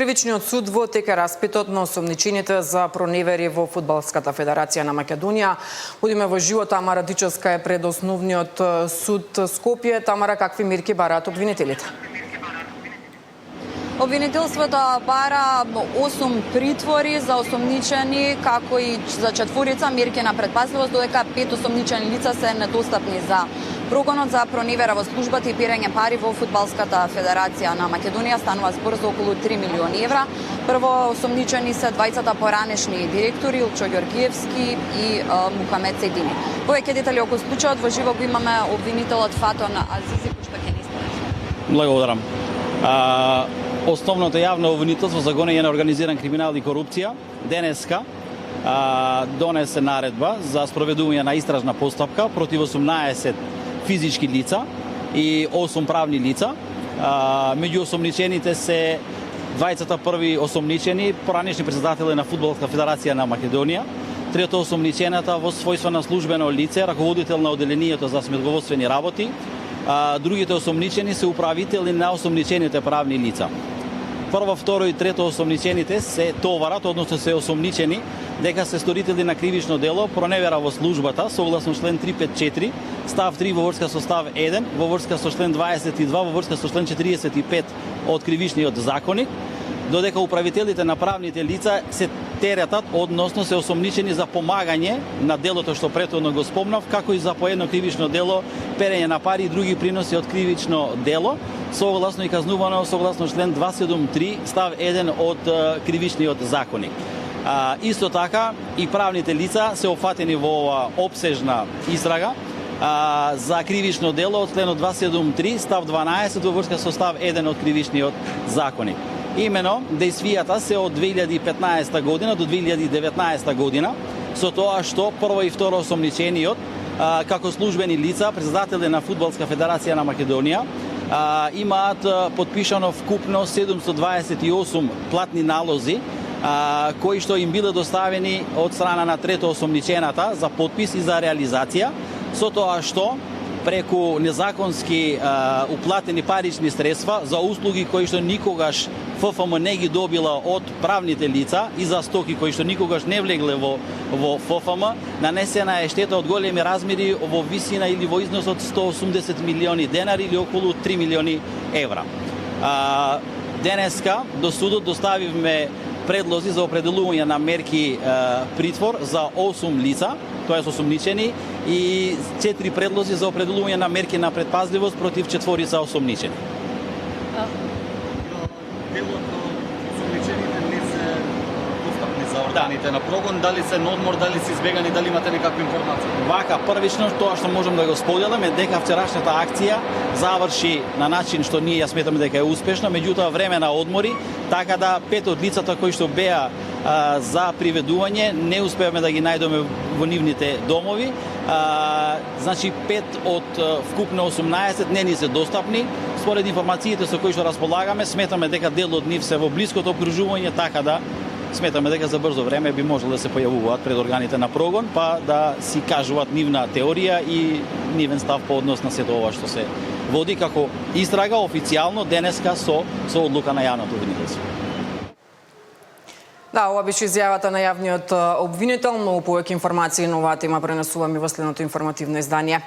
Кривичниот суд во тека распитот на осомничените за проневери во Фудбалската федерација на Македонија. Будиме во живо, Тамара Дичевска е пред основниот суд Скопје. Тамара, какви мерки бараат обвинителите? Обвинителството бара 8 притвори за осомничени, како и за 4 мерки на предпазливост, додека 5 осомничени лица се недостапни за прогонот за проневера во службата и перење пари во Фудбалската федерација на Македонија. Станува збор за околу 3 милиони евра. Прво осомничени се двајцата поранешни директори Илчо Ѓоргиевски и Мухамед Седини. Повеќе детали околу случајот во живо го имаме обвинителот Фатон Азизи, кој што ќе ни сподели. Благодарам. Основното јавно обвинителство за гонење на организиран криминал и корупција денеска донесе наредба за спроведување на истражна постапка против 18 физички лица и 8 правни лица. Меѓу осомничените се двајцата први осомничени поранешни председатели на Фудбалска федерација на Македонија, трето осомничената во својство на службено лице, раководител на оделението за сметководствени работи. Другите осомничени се управители на осомничените правни лица. Прво, второ и трето осомничените се товарат, односно се осомничени дека се сторители на кривично дело проневера во службата согласно член 354, став 3 во врска со став 1, во врска со член 22, во врска со член 45 од кривичниот законник, додека управителите на правните лица се теретат, односно се осомничени за помагање на делото што претhodно го спомнав, како и за поедно кривично дело, перење на пари и други приноси од кривично дело, согласно и казнувано согласно член 273 став 1 од кривичниот законник. Исто така и правните лица се опфатени во ова обсежна истрага за кривично дело од членот 273 став 12 во врска со став 1 од кривичниот законник. Имено, дејствијата се од 2015 година до 2019 година, со тоа што прво и второ осомничениот, како службени лица, председатели на Фудбалска федерација на Македонија, имаат подпишано вкупно 728 платни налози, кои што им биле доставени од страна на трето осомничената за подпис и за реализација, со тоа што преку незаконски уплатени парични средства за услуги кои што никогаш ФФМ не ги добила од правните лица и за стоки кои што никогаш не влегле во ФФМ, нанесена е штета од големи размери во висина или во износ од 180 милиони денари или околу 3 милиони евра. Денеска до судот доставивме предлози за определување на мерки притвор за 8 лица, тоа е осомничени, и 4 предлози за определување на мерки на предпазливост против 4 осомничени. Делото осомничените не се достапни за органите на прогон, дали се на одмор, дали се избегани, дали имате некаква информација? Вака, првично тоа што можам да го споделам е дека вчерашната акција заврши на начин што ние ја сметаме дека е успешна, меѓутоа време на одмори, така да 5 од лицата кои што беа за приведување не успеавме да ги најдеме во нивните домови. Значи 5 од вкупно 18 не ни се достапни. Според информациите со кои што располагаме, сметаме дека дел од нив се во блиското окружување, така да сметаме дека за брзо време би можело да се појавуваат пред органите на прогон, па да си кажуваат нивна теорија и нивен став по однос на сето ова што се води како истрага официјално денеска со одлука на јавното обвинителство. Да, ова беше изјавата на јавниот обвинител, но повеќе информации на оваа тема пренесуваме во следното информативно издание.